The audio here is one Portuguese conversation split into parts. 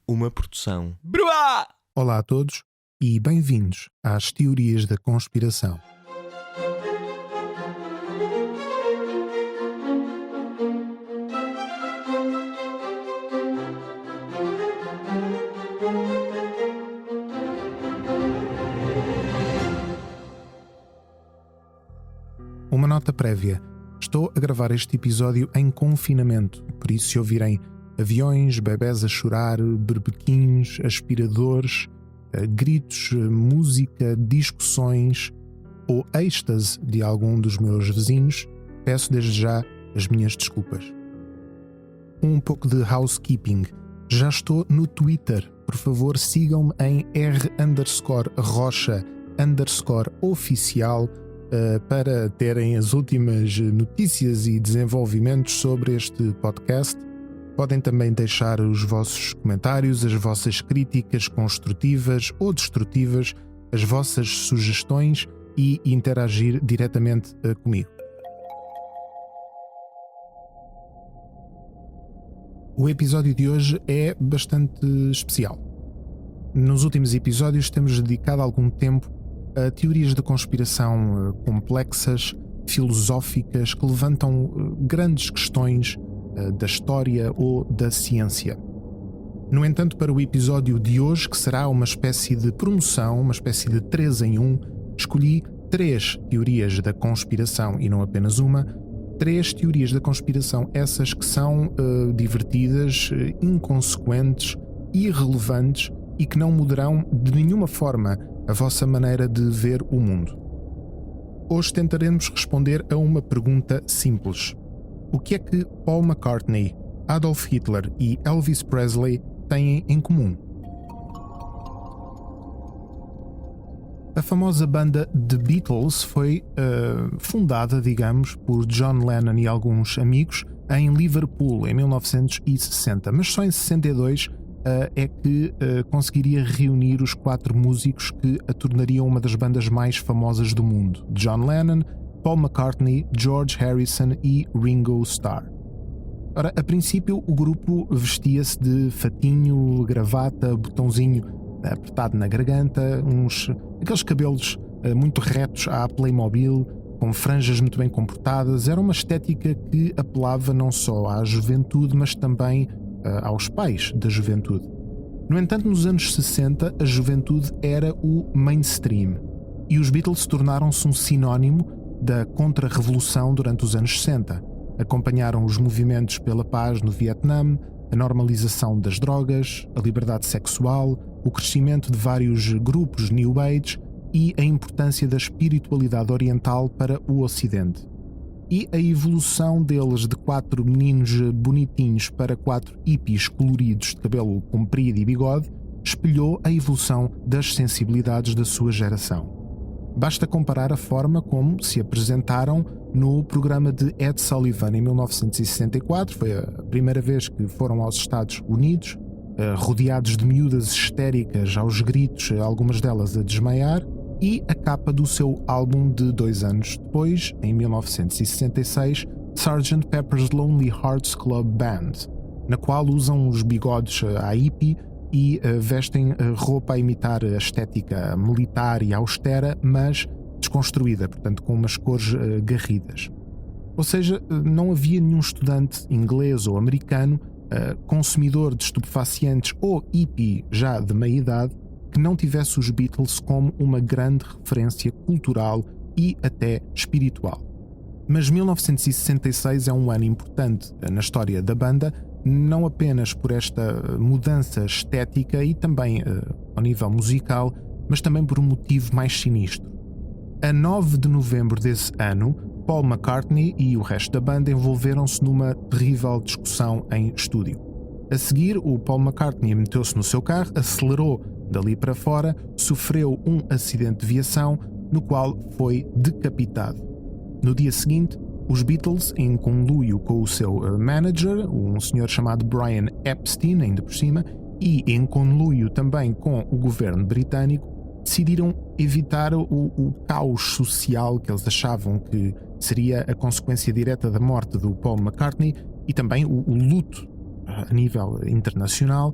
Uma produção. Bruá! Olá a todos e bem-vindos às Teorias da Conspiração. Uma nota prévia. Estou a gravar este episódio em confinamento, por isso se ouvirem aviões, bebés a chorar, berbequins, aspiradores, gritos, música, discussões ou êxtase de algum dos meus vizinhos, peço desde já as minhas desculpas. Um pouco de housekeeping. Já estou no Twitter. Por favor, sigam-me em r_rocha_oficial para terem as últimas notícias e desenvolvimentos sobre este podcast. Podem também deixar os vossos comentários, as vossas críticas construtivas ou destrutivas, as vossas sugestões e interagir diretamente comigo. O episódio de hoje é bastante especial. Nos últimos episódios temos dedicado algum tempo a teorias de conspiração complexas, filosóficas, que levantam grandes questões da história ou da ciência. No entanto, para o episódio de hoje, que será uma espécie de promoção, uma espécie de 3 em 1, escolhi 3 teorias da conspiração e não apenas uma, 3 teorias da conspiração, essas que são divertidas, inconsequentes, irrelevantes e que não mudarão de nenhuma forma a vossa maneira de ver o mundo. Hoje tentaremos responder a uma pergunta simples. O que é que Paul McCartney, Adolf Hitler e Elvis Presley têm em comum? A famosa banda The Beatles foi fundada, digamos, por John Lennon e alguns amigos em Liverpool em 1960, mas só em 62 é que conseguiria reunir os 4 músicos que a tornariam uma das bandas mais famosas do mundo: John Lennon, Paul McCartney, George Harrison e Ringo Starr. Ora, a princípio o grupo vestia-se de fatinho, gravata, botãozinho apertado na garganta, aqueles cabelos muito retos à Playmobil, com franjas muito bem comportadas. Era uma estética que apelava não só à juventude, mas também aos pais da juventude. No entanto, nos anos 60, a juventude era o mainstream e os Beatles tornaram-se um sinónimo da contra-revolução durante os anos 60. Acompanharam os movimentos pela paz no Vietnã, a normalização das drogas, a liberdade sexual, o crescimento de vários grupos New Age e a importância da espiritualidade oriental para o Ocidente. E a evolução deles de 4 meninos bonitinhos para 4 hippies coloridos de cabelo comprido e bigode espelhou a evolução das sensibilidades da sua geração. Basta comparar a forma como se apresentaram no programa de Ed Sullivan em 1964, foi a primeira vez que foram aos Estados Unidos, rodeados de miúdas histéricas aos gritos, algumas delas a desmaiar, e a capa do seu álbum de 2 anos depois, em 1966, Sgt. Pepper's Lonely Hearts Club Band, na qual usam os bigodes à hippie e vestem roupa a imitar a estética militar e austera, mas desconstruída, portanto com umas cores garridas. Ou seja, não havia nenhum estudante inglês ou americano, consumidor de estupefacientes ou hippie já de meia idade, que não tivesse os Beatles como uma grande referência cultural e até espiritual. Mas 1966 é um ano importante na história da banda, não apenas por esta mudança estética e também ao nível musical, mas também por um motivo mais sinistro. A 9 de novembro desse ano, Paul McCartney e o resto da banda envolveram-se numa terrível discussão em estúdio. A seguir, o Paul McCartney meteu-se no seu carro, acelerou dali para fora, sofreu um acidente de viação, no qual foi decapitado. No dia seguinte, os Beatles, em conluio com o seu manager, um senhor chamado Brian Epstein, ainda por cima, e em conluio também com o governo britânico, decidiram evitar o caos social que eles achavam que seria a consequência direta da morte do Paul McCartney e também o luto a nível internacional,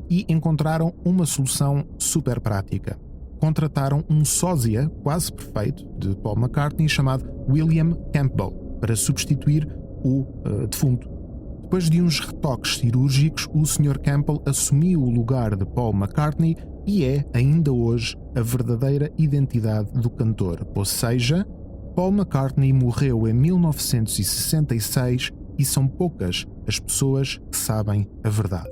e encontraram uma solução super prática. Contrataram um sósia quase perfeito de Paul McCartney chamado William Campbell para substituir o defunto. Depois de uns retoques cirúrgicos, o Sr. Campbell assumiu o lugar de Paul McCartney e é, ainda hoje, a verdadeira identidade do cantor. Ou seja, Paul McCartney morreu em 1966 e são poucas as pessoas que sabem a verdade.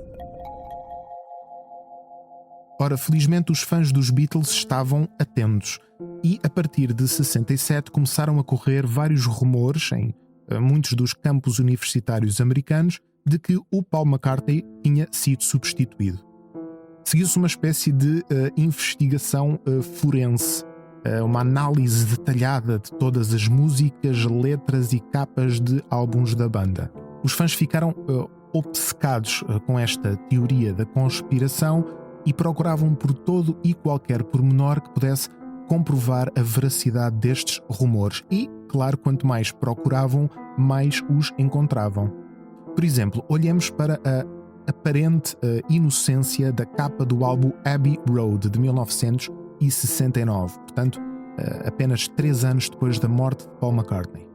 Ora, felizmente os fãs dos Beatles estavam atentos e a partir de 67 começaram a correr vários rumores em muitos dos campos universitários americanos de que o Paul McCartney tinha sido substituído. Seguiu-se uma espécie de investigação forense, uma análise detalhada de todas as músicas, letras e capas de álbuns da banda. Os fãs ficaram obcecados com esta teoria da conspiração e procuravam por todo e qualquer pormenor que pudesse comprovar a veracidade destes rumores e, claro, quanto mais procuravam, mais os encontravam. Por exemplo, olhemos para a aparente inocência da capa do álbum Abbey Road de 1969, portanto, apenas 3 anos depois da morte de Paul McCartney.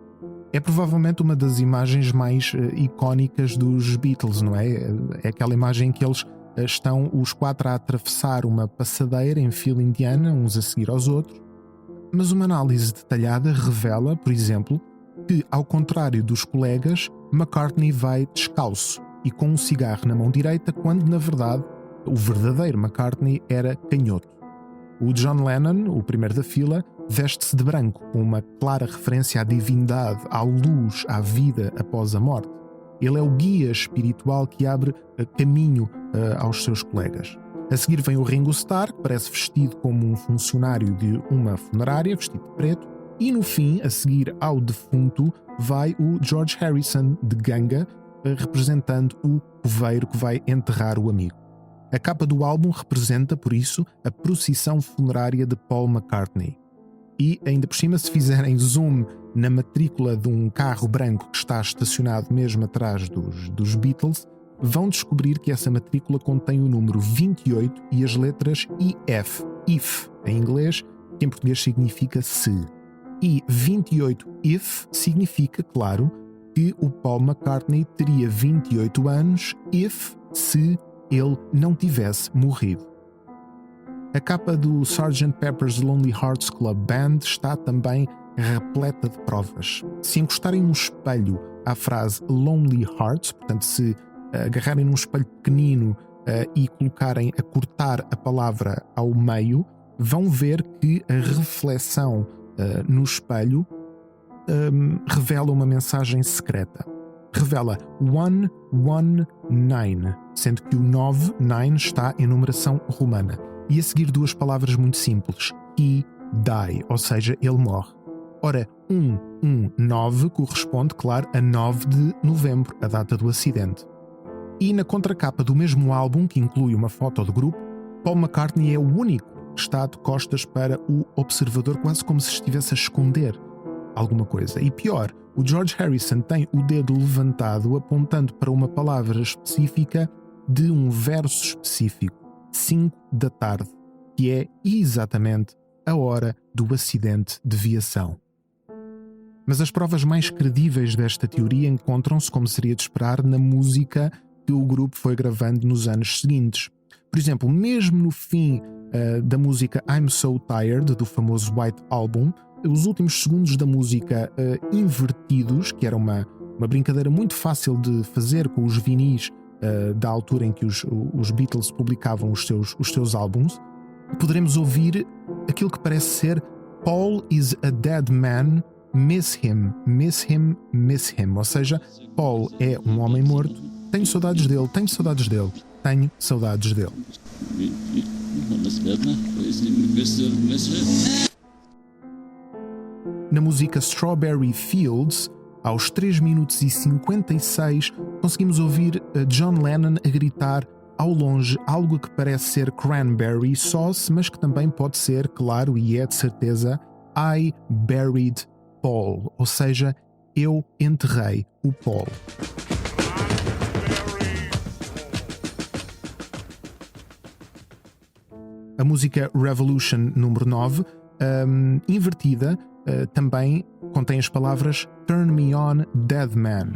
É provavelmente uma das imagens mais icónicas dos Beatles, não é? É aquela imagem em que eles estão os 4 a atravessar uma passadeira em fila indiana, uns a seguir aos outros, mas uma análise detalhada revela, por exemplo, que, ao contrário dos colegas, McCartney vai descalço e com um cigarro na mão direita, quando, na verdade, o verdadeiro McCartney era canhoto. O John Lennon, o primeiro da fila, veste-se de branco, com uma clara referência à divindade, à luz, à vida após a morte. Ele é o guia espiritual que abre caminho aos seus colegas. A seguir vem o Ringo Starr, que parece vestido como um funcionário de uma funerária, vestido de preto, e no fim, a seguir ao defunto, vai o George Harrison de ganga, representando o coveiro que vai enterrar o amigo. A capa do álbum representa, por isso, a procissão funerária de Paul McCartney. E, ainda por cima, se fizerem zoom na matrícula de um carro branco que está estacionado mesmo atrás dos Beatles, vão descobrir que essa matrícula contém o número 28 e as letras IF, if em inglês, que em português significa se. E 28 if significa, claro, que o Paul McCartney teria 28 anos se ele não tivesse morrido. A capa do Sgt. Pepper's Lonely Hearts Club Band está também repleta de provas. Se encostarem um espelho à frase Lonely Hearts, portanto, se agarrarem num espelho pequenino e colocarem a cortar a palavra ao meio, vão ver que a reflexão no espelho revela uma mensagem secreta. Revela 119, sendo que o 9 está em numeração romana. E a seguir 2 palavras muito simples: he die, ou seja, ele morre. Ora, 119 corresponde, claro, a 9 de novembro, a data do acidente. E na contracapa do mesmo álbum, que inclui uma foto do grupo, Paul McCartney é o único que está de costas para o observador, quase como se estivesse a esconder alguma coisa. E pior, o George Harrison tem o dedo levantado apontando para uma palavra específica de um verso específico, 5 da tarde, que é exatamente a hora do acidente de viação. Mas as provas mais credíveis desta teoria encontram-se, como seria de esperar, na música que o grupo foi gravando nos anos seguintes. Por exemplo, mesmo no fim da música I'm So Tired, do famoso White Album, os últimos segundos da música invertidos, que era uma brincadeira muito fácil de fazer com os vinis da altura em que os Beatles publicavam os seus álbuns, poderemos ouvir aquilo que parece ser Paul is a dead man, miss him, miss him, miss him. Ou seja, Paul é um homem morto, tenho saudades dele, tenho saudades dele, tenho saudades dele. Na música Strawberry Fields, aos 3 minutos e 56, conseguimos ouvir John Lennon a gritar ao longe algo que parece ser cranberry sauce, mas que também pode ser, claro, e é de certeza, I buried Paul, ou seja, eu enterrei o Paul. A música Revolution número 9, invertida, também contém as palavras Turn Me On, Dead Man.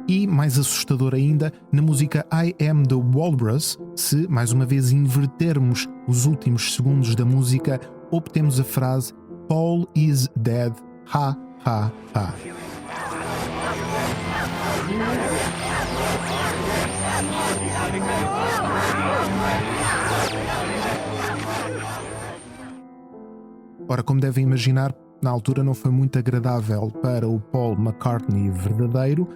E, mais assustador ainda, na música I Am The Walrus, se, mais uma vez, invertermos os últimos segundos da música, obtemos a frase Paul is dead, ha, ha, ha. Ora, como devem imaginar, na altura não foi muito agradável para o Paul McCartney verdadeiro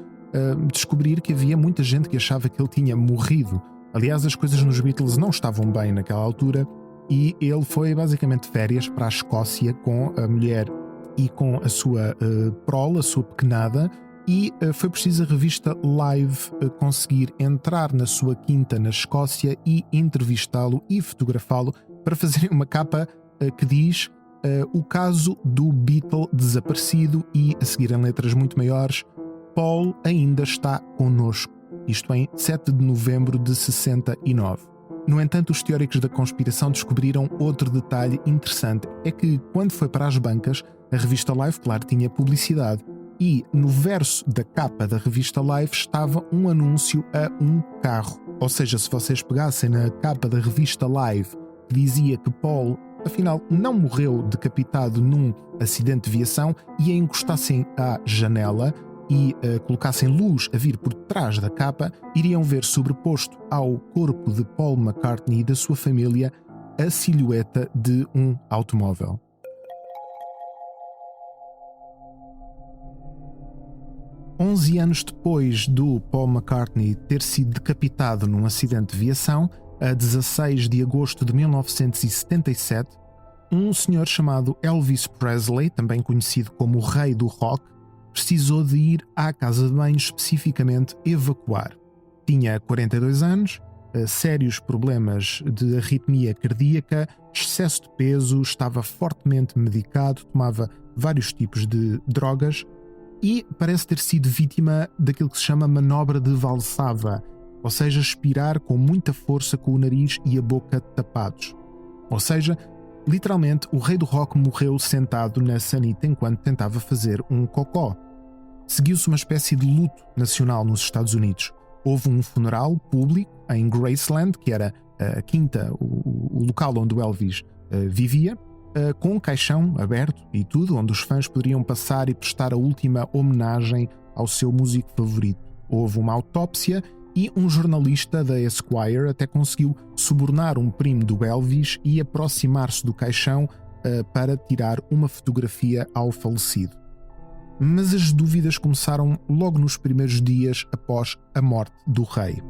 descobrir que havia muita gente que achava que ele tinha morrido. Aliás, as coisas nos Beatles não estavam bem naquela altura e ele foi basicamente de férias para a Escócia com a mulher e com a sua prole, a sua pequenada, e foi preciso a revista Live conseguir entrar na sua quinta na Escócia e entrevistá-lo e fotografá-lo para fazerem uma capa que diz o caso do Beatle desaparecido e, a seguir em letras muito maiores, Paul ainda está connosco. Isto em 7 de novembro de 69. No entanto, os teóricos da conspiração descobriram outro detalhe interessante. É que, quando foi para as bancas, a revista Live, claro, tinha publicidade. E, no verso da capa da revista Live, estava um anúncio a um carro. Ou seja, se vocês pegassem na capa da revista Live, que dizia que Paul, afinal, não morreu decapitado num acidente de viação, e a encostassem à janela e colocassem luz a vir por trás da capa, iriam ver sobreposto ao corpo de Paul McCartney e da sua família a silhueta de um automóvel. Onze anos depois do Paul McCartney ter sido decapitado num acidente de viação, a 16 de agosto de 1977, um senhor chamado Elvis Presley, também conhecido como o Rei do Rock, precisou de ir à casa de banho especificamente evacuar. Tinha 42 anos, sérios problemas de arritmia cardíaca, excesso de peso, estava fortemente medicado, tomava vários tipos de drogas e parece ter sido vítima daquilo que se chama manobra de Valsalva, ou seja, expirar com muita força com o nariz e a boca tapados. Ou seja, literalmente, o Rei do Rock morreu sentado na sanita enquanto tentava fazer um cocó. Seguiu-se uma espécie de luto nacional nos Estados Unidos. Houve um funeral público em Graceland, que era a quinta, o local onde o Elvis vivia, com um caixão aberto e tudo, onde os fãs poderiam passar e prestar a última homenagem ao seu músico favorito. Houve uma autópsia e um jornalista da Esquire até conseguiu subornar um primo do Elvis e aproximar-se do caixão para tirar uma fotografia ao falecido. Mas as dúvidas começaram logo nos primeiros dias após a morte do rei.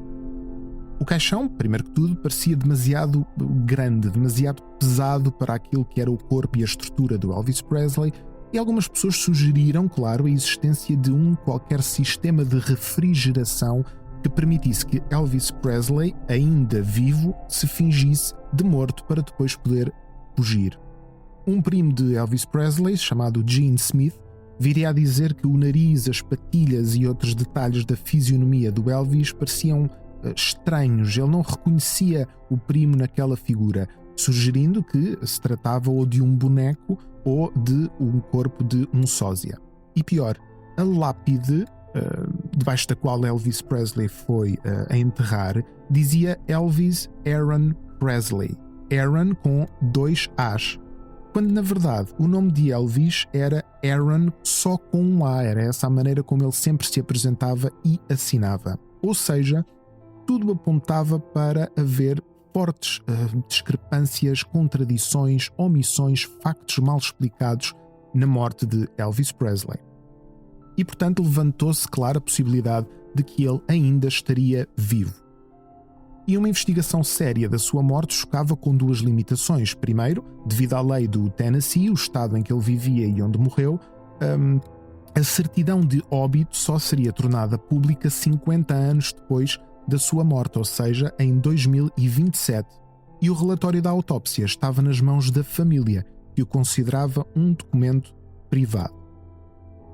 O caixão, primeiro que tudo, parecia demasiado grande, demasiado pesado para aquilo que era o corpo e a estrutura do Elvis Presley, e algumas pessoas sugeriram, claro, a existência de um qualquer sistema de refrigeração que permitisse que Elvis Presley, ainda vivo, se fingisse de morto para depois poder fugir. Um primo de Elvis Presley, chamado Gene Smith, viria a dizer que o nariz, as patilhas e outros detalhes da fisionomia do Elvis pareciam estranhos. Ele não reconhecia o primo naquela figura, sugerindo que se tratava ou de um boneco ou de um corpo de um sósia. E pior, a lápide debaixo da qual Elvis Presley foi a enterrar dizia Elvis Aaron Presley, Aaron com 2 As, quando na verdade o nome de Elvis era Aaron só com um A, era essa a maneira como ele sempre se apresentava e assinava. Ou seja, tudo apontava para haver fortes discrepâncias, contradições, omissões, factos mal explicados na morte de Elvis Presley. E portanto levantou-se, claro, a possibilidade de que ele ainda estaria vivo. E uma investigação séria da sua morte chocava com 2 limitações. Primeiro, devido à lei do Tennessee, o estado em que ele vivia e onde morreu, a certidão de óbito só seria tornada pública 50 anos depois da sua morte, ou seja, em 2027. E o relatório da autópsia estava nas mãos da família, que o considerava um documento privado.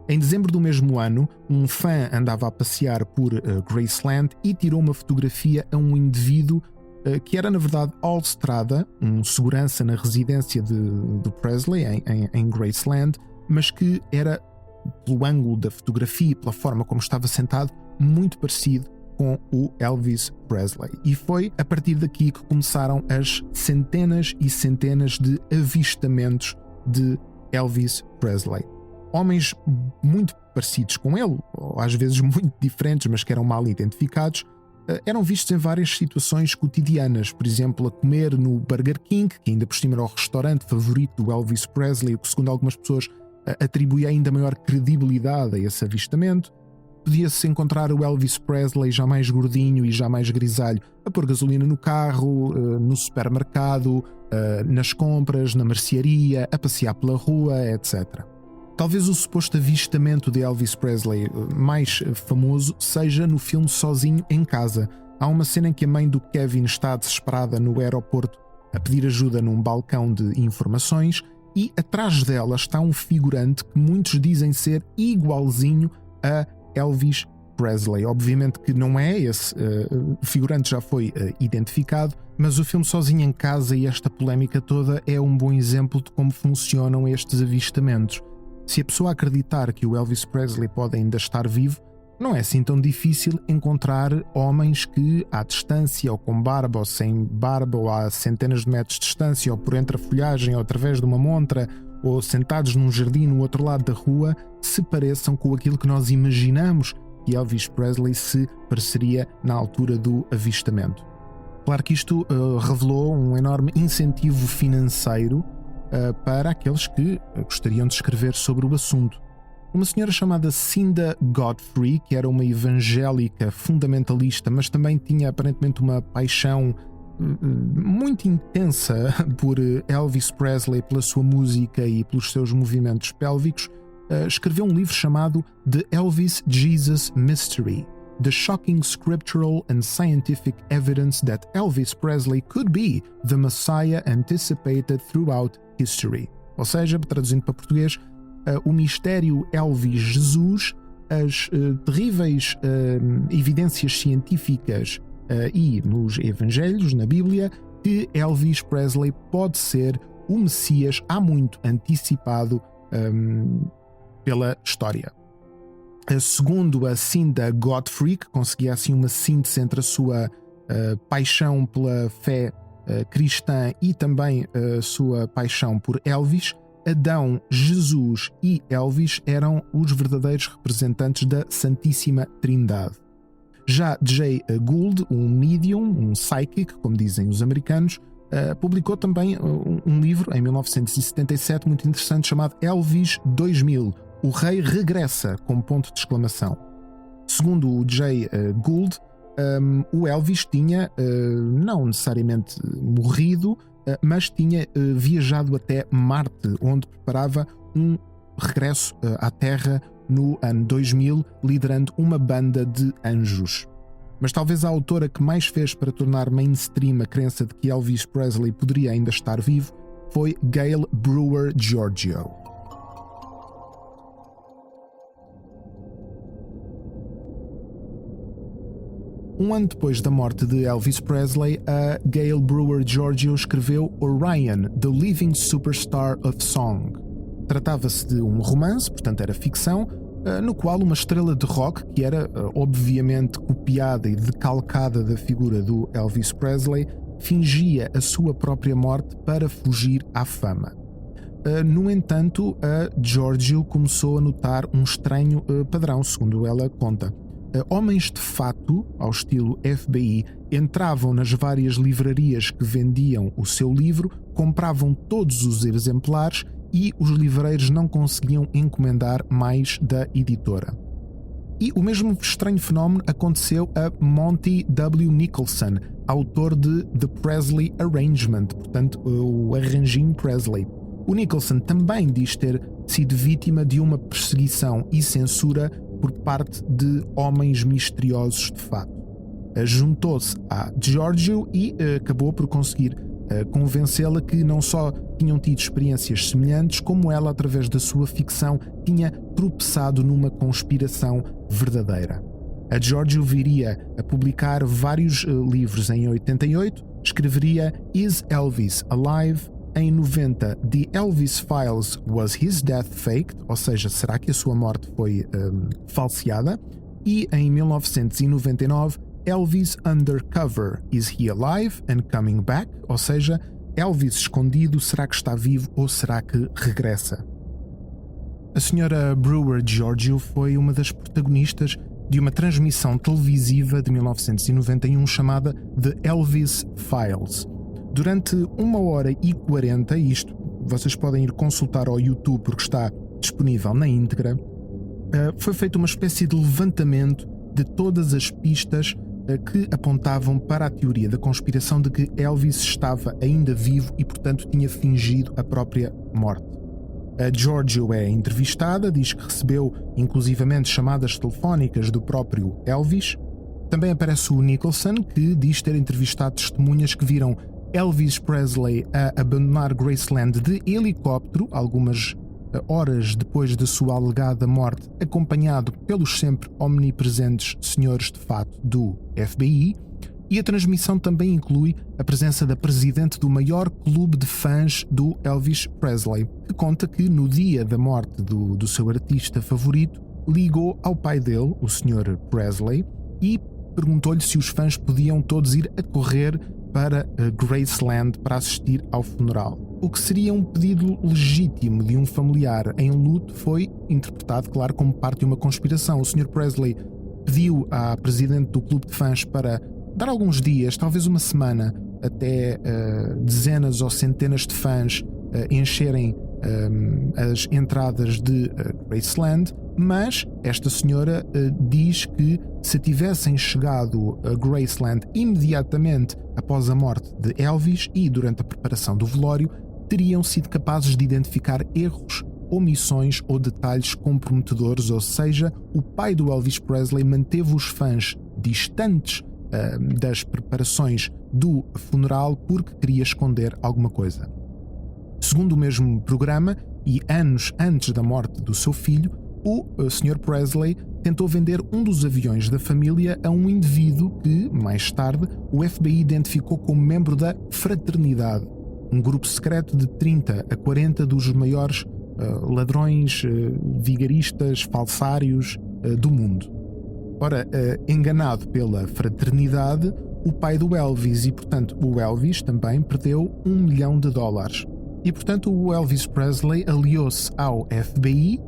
Em dezembro do mesmo ano, um fã andava a passear por Graceland e tirou uma fotografia a um indivíduo que era na verdade Al Strada, um segurança na residência de Presley em Graceland, mas que era, pelo ângulo da fotografia e pela forma como estava sentado, muito parecido com o Elvis Presley. E foi a partir daqui que começaram as centenas e centenas de avistamentos de Elvis Presley. Homens muito parecidos com ele, ou às vezes muito diferentes, mas que eram mal identificados, eram vistos em várias situações cotidianas, por exemplo, a comer no Burger King, que ainda por cima era o restaurante favorito do Elvis Presley, o que segundo algumas pessoas atribuía ainda maior credibilidade a esse avistamento. Podia-se encontrar o Elvis Presley já mais gordinho e já mais grisalho a pôr gasolina no carro, no supermercado, nas compras, na mercearia, a passear pela rua, etc. Talvez o suposto avistamento de Elvis Presley mais famoso seja no filme Sozinho em Casa. Há uma cena em que a mãe do Kevin está desesperada no aeroporto a pedir ajuda num balcão de informações e atrás dela está um figurante que muitos dizem ser igualzinho a Elvis Presley. Obviamente que não é, esse figurante já foi identificado, mas o filme Sozinho em Casa e esta polémica toda é um bom exemplo de como funcionam estes avistamentos. Se a pessoa acreditar que o Elvis Presley pode ainda estar vivo, não é assim tão difícil encontrar homens que, à distância, ou com barba, ou sem barba, ou a centenas de metros de distância, ou por entre a folhagem, ou através de uma montra, ou sentados num jardim no outro lado da rua, se pareçam com aquilo que nós imaginamos que Elvis Presley se pareceria na altura do avistamento. Claro que isto revelou um enorme incentivo financeiro para aqueles que gostariam de escrever sobre o assunto. Uma senhora chamada Cinda Godfrey, que era uma evangélica fundamentalista, mas também tinha aparentemente uma paixão muito intensa por Elvis Presley, pela sua música e pelos seus movimentos pélvicos, escreveu um livro chamado The Elvis Jesus Mystery: The Shocking Scriptural and Scientific Evidence That Elvis Presley Could Be the Messiah Anticipated Throughout History. Ou seja, traduzindo para português, o mistério Elvis Jesus, as terríveis evidências científicas e nos Evangelhos, na Bíblia, que Elvis Presley pode ser o Messias há muito antecipado pela história. Segundo a Cinda Godfrey, que conseguia assim uma síntese entre a sua paixão pela fé cristã e também a sua paixão por Elvis, Adão, Jesus e Elvis eram os verdadeiros representantes da Santíssima Trindade. Já Jay Gould, um medium, um psychic, como dizem os americanos, publicou também um livro em 1977 muito interessante chamado Elvis 2000, O Rei Regressa, com ponto de exclamação. Segundo o Jay Gould, o Elvis tinha não necessariamente morrido, mas tinha viajado até Marte, onde preparava um regresso à Terra no ano 2000, liderando uma banda de anjos. Mas talvez a autora que mais fez para tornar mainstream a crença de que Elvis Presley poderia ainda estar vivo foi Gail Brewer Giorgio. Um ano depois da morte de Elvis Presley, a Gail Brewer Giorgio escreveu Orion, The Living Superstar of Song. Tratava-se de um romance, portanto era ficção, no qual uma estrela de rock, que era obviamente copiada e decalcada da figura do Elvis Presley, fingia a sua própria morte para fugir à fama. No entanto, a Giorgio começou a notar um estranho padrão, segundo ela conta. Homens de fato, ao estilo FBI, entravam nas várias livrarias que vendiam o seu livro, compravam todos os exemplares e os livreiros não conseguiam encomendar mais da editora. E o mesmo estranho fenómeno aconteceu a Monty W. Nicholson, autor de The Presley Arrangement, portanto o arranjinho Presley. O Nicholson também diz ter sido vítima de uma perseguição e censura por parte de homens misteriosos de fato. Juntou-se a Giorgio e acabou por conseguir convencê-la que não só tinham tido experiências semelhantes, como ela, através da sua ficção, tinha tropeçado numa conspiração verdadeira. A Giorgio viria a publicar vários livros em 88, escreveria Is Elvis Alive? Em 90, The Elvis Files Was His Death Faked? Ou seja, será que a sua morte foi falseada? E em 1999, Elvis Undercover, Is He Alive and Coming Back? Ou seja, Elvis escondido, será que está vivo ou será que regressa? A senhora Brewer Giorgio foi uma das protagonistas de uma transmissão televisiva de 1991 chamada The Elvis Files. Durante 1h40, isto vocês podem ir consultar ao YouTube porque está disponível na íntegra, foi feita uma espécie de levantamento de todas as pistas que apontavam para a teoria da conspiração de que Elvis estava ainda vivo e, portanto, tinha fingido a própria morte. A Giorgio é entrevistada, diz que recebeu inclusivamente chamadas telefónicas do próprio Elvis. Também aparece o Nicholson, que diz ter entrevistado testemunhas que viram Elvis Presley a abandonar Graceland de helicóptero, algumas horas depois de sua alegada morte, acompanhado pelos sempre omnipresentes senhores de fato do FBI. E a transmissão também inclui a presença da presidente do maior clube de fãs do Elvis Presley, que conta que no dia da morte do seu artista favorito, ligou ao pai dele, o Sr. Presley, e perguntou-lhe se os fãs podiam todos ir a correr para Graceland para assistir ao funeral. O que seria um pedido legítimo de um familiar em luto foi interpretado, claro, como parte de uma conspiração. O Sr. Presley pediu à presidente do clube de fãs para dar alguns dias, talvez uma semana, até dezenas ou centenas de fãs encherem as entradas de Graceland, mas esta senhora diz que se tivessem chegado a Graceland imediatamente após a morte de Elvis e durante a preparação do velório, teriam sido capazes de identificar erros, omissões ou detalhes comprometedores, ou seja, o pai do Elvis Presley manteve os fãs distantes das preparações do funeral porque queria esconder alguma coisa. Segundo o mesmo programa, e anos antes da morte do seu filho, o Sr. Presley tentou vender um dos aviões da família a um indivíduo que, mais tarde, o FBI identificou como membro da Fraternidade, um grupo secreto de 30 a 40 dos maiores ladrões, vigaristas, falsários do mundo. Ora, enganado pela Fraternidade, o pai do Elvis e, portanto, o Elvis também perdeu $1 milhão. E, portanto, o Elvis Presley aliou-se ao FBI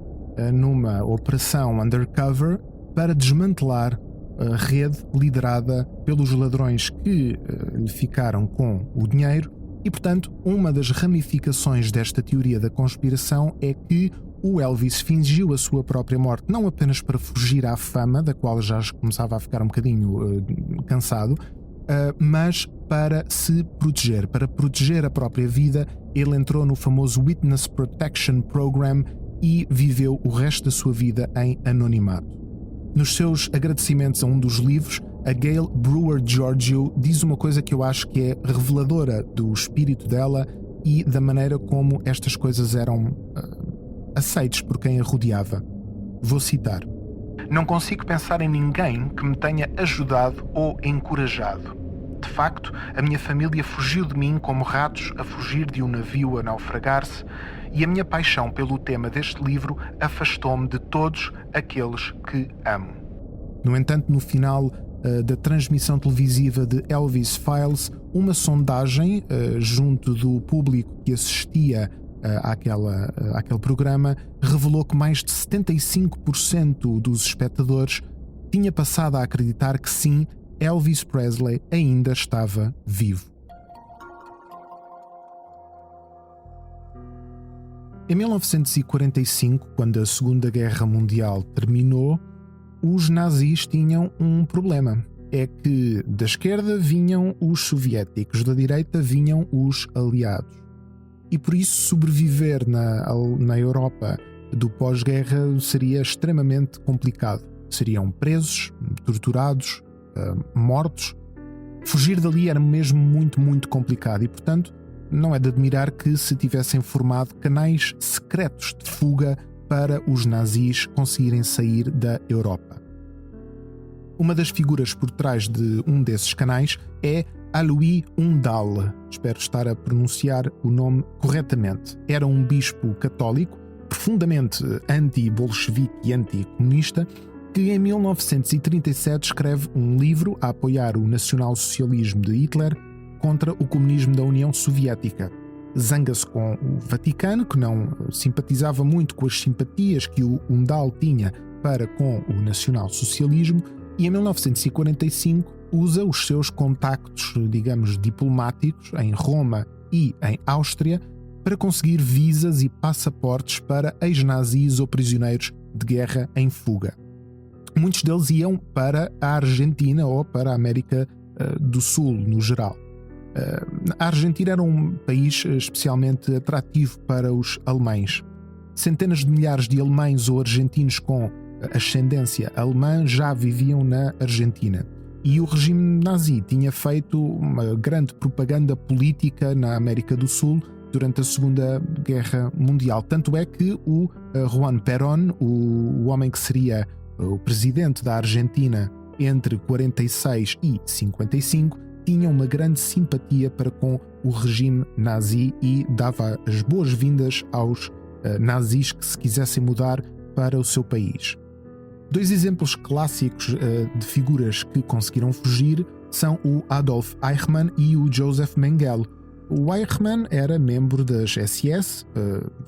numa operação undercover para desmantelar a rede liderada pelos ladrões que lhe ficaram com o dinheiro. E, portanto, uma das ramificações desta teoria da conspiração é que o Elvis fingiu a sua própria morte não apenas para fugir à fama, da qual já começava a ficar um bocadinho cansado, mas para se proteger, para proteger a própria vida. Ele entrou no famoso Witness Protection Program e viveu o resto da sua vida em anonimato. Nos seus agradecimentos a um dos livros, a Gail Brewer Giorgio diz uma coisa que eu acho que é reveladora do espírito dela e da maneira como estas coisas eram aceites por quem a rodeava. Vou citar: "Não consigo pensar em ninguém que me tenha ajudado ou encorajado. De facto, a minha família fugiu de mim como ratos a fugir de um navio a naufragar-se, e a minha paixão pelo tema deste livro afastou-me de todos aqueles que amo." No entanto, no final da transmissão televisiva de Elvis Files, uma sondagem junto do público que assistia àquele programa revelou que mais de 75% dos espectadores tinha passado a acreditar que sim, Elvis Presley ainda estava vivo. Em 1945, quando a Segunda Guerra Mundial terminou, os nazis tinham um problema. É que da esquerda vinham os soviéticos, da direita vinham os aliados. E por isso sobreviver na Europa do pós-guerra seria extremamente complicado. Seriam presos, torturados, mortos. Fugir dali era mesmo muito, muito complicado e, portanto, não é de admirar que se tivessem formado canais secretos de fuga para os nazis conseguirem sair da Europa. Uma das figuras por trás de um desses canais é Alois Undal. Espero estar a pronunciar o nome corretamente. Era um bispo católico, profundamente anti-bolchevique e anti-comunista, que em 1937 escreve um livro a apoiar o nacional-socialismo de Hitler contra o comunismo da União Soviética. Zanga-se com o Vaticano, que não simpatizava muito com as simpatias que o Undal tinha para com o nacional-socialismo, e em 1945 usa os seus contactos, digamos, diplomáticos em Roma e em Áustria para conseguir visas e passaportes para ex-nazis ou prisioneiros de guerra em fuga. Muitos deles iam para a Argentina ou para a América do Sul, no geral. A Argentina era um país especialmente atrativo para os alemães. Centenas de milhares de alemães ou argentinos com ascendência alemã já viviam na Argentina. E o regime nazi tinha feito uma grande propaganda política na América do Sul durante a Segunda Guerra Mundial. Tanto é que o Juan Perón, o homem que seria o presidente da Argentina entre 46 e 55, tinha uma grande simpatia para com o regime nazi e dava as boas-vindas aos nazis que se quisessem mudar para o seu país. Dois exemplos clássicos de figuras que conseguiram fugir são o Adolf Eichmann e o Joseph Mengele. O Eichmann era membro das SS,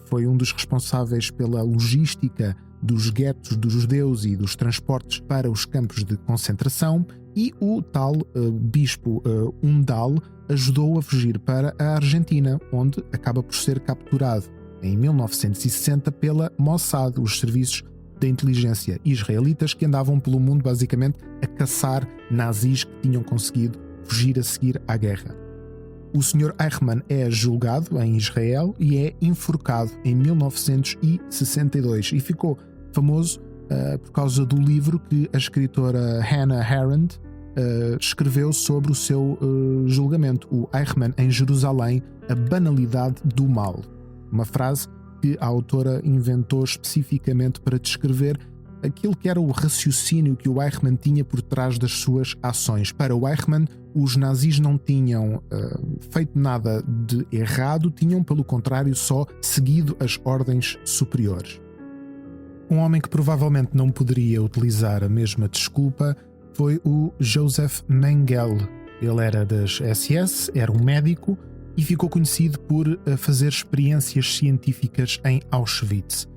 foi um dos responsáveis pela logística dos guetos dos judeus e dos transportes para os campos de concentração, e o tal bispo Undal ajudou a fugir para a Argentina, onde acaba por ser capturado em 1960 pela Mossad, os serviços da inteligência israelitas que andavam pelo mundo basicamente a caçar nazis que tinham conseguido fugir a seguir à guerra. O Sr. Eichmann é julgado em Israel e é enforcado em 1962 e ficou famoso por causa do livro que a escritora Hannah Arendt escreveu sobre o seu julgamento, o Eichmann em Jerusalém, a banalidade do mal. Uma frase que a autora inventou especificamente para descrever aquilo que era o raciocínio que o Eichmann tinha por trás das suas ações. Para o Eichmann, os nazis não tinham feito nada de errado, tinham, pelo contrário, só seguido as ordens superiores. Um homem que provavelmente não poderia utilizar a mesma desculpa foi o Joseph Mengele. Ele era das SS, era um médico e ficou conhecido por fazer experiências científicas em Auschwitz.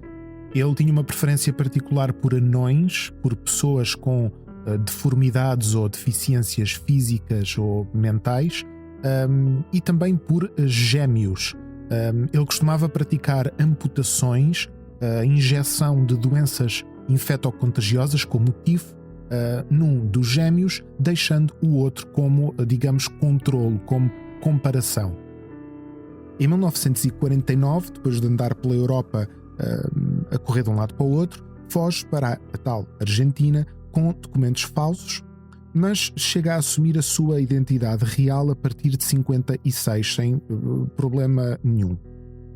Ele tinha uma preferência particular por anões, por pessoas com deformidades ou deficiências físicas ou mentais, e também por gêmeos. Ele costumava praticar amputações, a injeção de doenças infectocontagiosas como o tifo num dos gêmeos, deixando o outro como, digamos, controlo, como comparação. Em 1949, depois de andar pela Europa a correr de um lado para o outro, foge para a tal Argentina com documentos falsos, mas chega a assumir a sua identidade real a partir de 56, sem problema nenhum.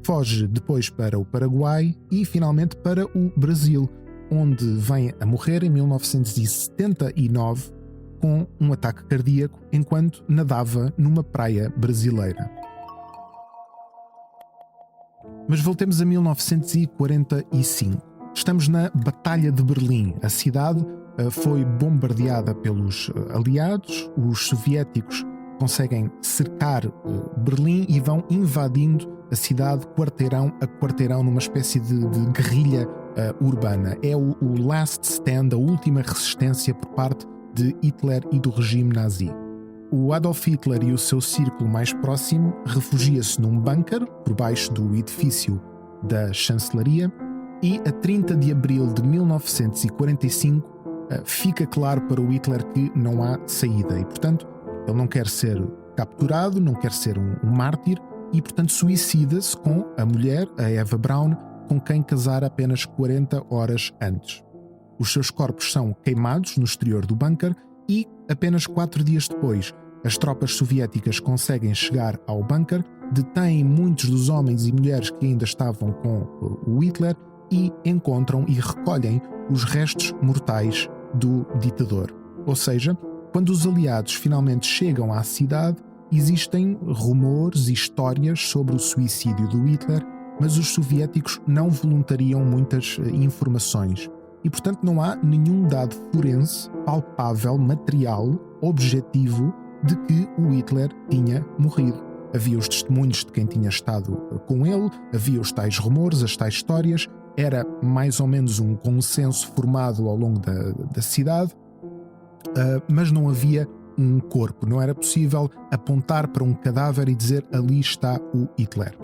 Foge depois para o Paraguai e finalmente para o Brasil, onde vem a morrer em 1979 com um ataque cardíaco enquanto nadava numa praia brasileira. Mas voltemos a 1945. Estamos na Batalha de Berlim. A cidade foi bombardeada pelos aliados. Os soviéticos conseguem cercar Berlim e vão invadindo a cidade quarteirão a quarteirão numa espécie de guerrilha urbana. É o last stand, a última resistência por parte de Hitler e do regime nazi. O Adolf Hitler e o seu círculo mais próximo refugia-se num bunker por baixo do edifício da chancelaria e a 30 de abril de 1945 fica claro para o Hitler que não há saída e, portanto, ele não quer ser capturado, não quer ser um mártir e, portanto, suicida-se com a mulher, a Eva Braun, com quem casara apenas 40 horas antes. Os seus corpos são queimados no exterior do bunker e, apenas 4 dias depois, As tropas soviéticas conseguem chegar ao bunker, detêm muitos dos homens e mulheres que ainda estavam com o Hitler e encontram e recolhem os restos mortais do ditador. Ou seja, quando os aliados finalmente chegam à cidade, existem rumores e histórias sobre o suicídio do Hitler, mas os soviéticos não voluntariam muitas informações. E, portanto, não há nenhum dado forense, palpável, material, objetivo, de que o Hitler tinha morrido. Havia os testemunhos de quem tinha estado com ele, havia os tais rumores, as tais histórias, era mais ou menos um consenso formado ao longo da cidade, mas não havia um corpo, não era possível apontar para um cadáver e dizer ali está o Hitler.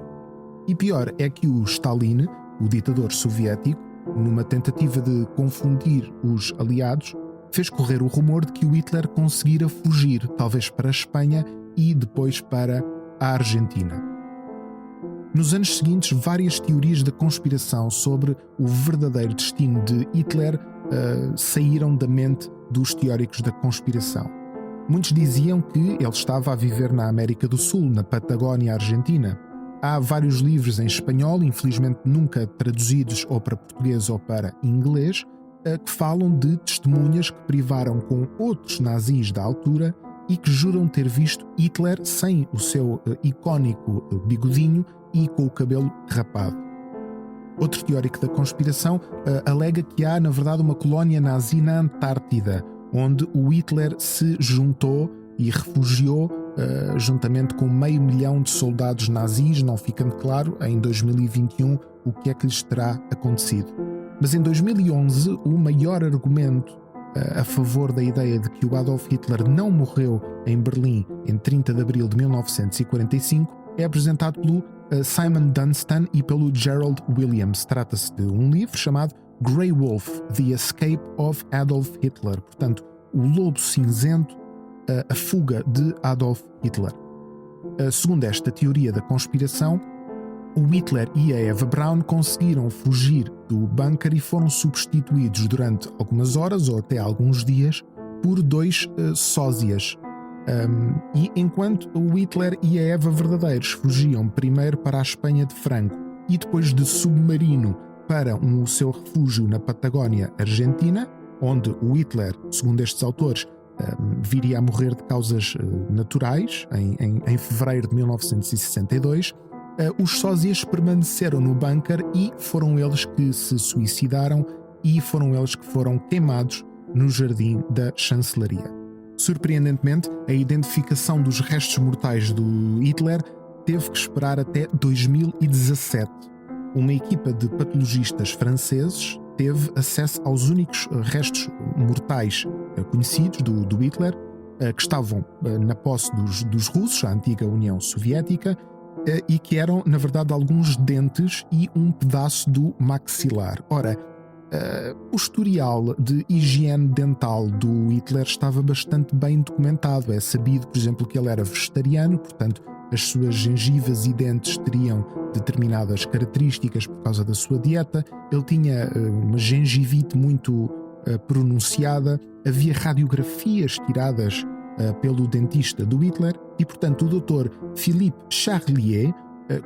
E pior é que o Stalin, o ditador soviético, numa tentativa de confundir os aliados, fez correr o rumor de que o Hitler conseguira fugir, talvez para a Espanha e depois para a Argentina. Nos anos seguintes, várias teorias da conspiração sobre o verdadeiro destino de Hitler saíram da mente dos teóricos da conspiração. Muitos diziam que ele estava a viver na América do Sul, na Patagónia Argentina. Há vários livros em espanhol, infelizmente nunca traduzidos ou para português ou para inglês, que falam de testemunhas que privaram com outros nazis da altura e que juram ter visto Hitler sem o seu icónico bigodinho e com o cabelo rapado. Outro teórico da conspiração alega que há, na verdade, uma colónia nazi na Antártida, onde o Hitler se juntou e refugiou juntamente com 500 mil de soldados nazis, não ficando claro em 2021 o que é que lhes terá acontecido. Mas em 2011, o maior argumento a favor da ideia de que o Adolf Hitler não morreu em Berlim em 30 de abril de 1945 é apresentado pelo Simon Dunstan e pelo Gerald Williams. Trata-se de um livro chamado Grey Wolf, The Escape of Adolf Hitler. Portanto, o Lobo Cinzento, a fuga de Adolf Hitler. Segundo esta teoria da conspiração, o Hitler e a Eva Braun conseguiram fugir do bunker e foram substituídos durante algumas horas ou até alguns dias por dois sósias. E enquanto o Hitler e a Eva verdadeiros fugiam primeiro para a Espanha de Franco e depois de submarino para o seu refúgio na Patagónia Argentina, onde o Hitler, segundo estes autores, viria a morrer de causas naturais em fevereiro de 1962, os sósias permaneceram no bunker e foram eles que se suicidaram e foram eles que foram queimados no jardim da chancelaria. Surpreendentemente, a identificação dos restos mortais do Hitler teve que esperar até 2017. Uma equipa de patologistas franceses teve acesso aos únicos restos mortais conhecidos do Hitler, que estavam na posse dos russos, a antiga União Soviética, e que eram, na verdade, alguns dentes e um pedaço do maxilar. Ora, o historial de higiene dental do Hitler estava bastante bem documentado. É sabido, por exemplo, que ele era vegetariano, portanto, as suas gengivas e dentes teriam determinadas características por causa da sua dieta. Ele tinha uma gengivite muito pronunciada. Havia radiografias tiradas pelo dentista do Hitler e, portanto, o Dr. Philippe Charlier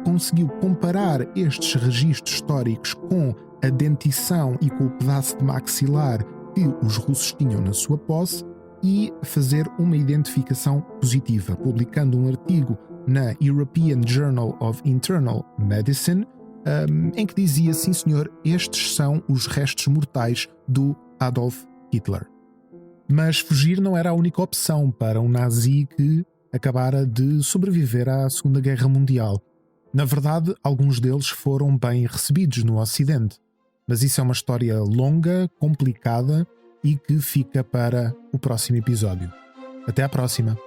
conseguiu comparar estes registros históricos com a dentição e com o pedaço de maxilar que os russos tinham na sua posse e fazer uma identificação positiva, publicando um artigo na European Journal of Internal Medicine, em que dizia, sim senhor, estes são os restos mortais do Adolf Hitler. Mas fugir não era a única opção para um nazi que acabara de sobreviver à Segunda Guerra Mundial. Na verdade, alguns deles foram bem recebidos no Ocidente. Mas isso é uma história longa, complicada e que fica para o próximo episódio. Até à próxima!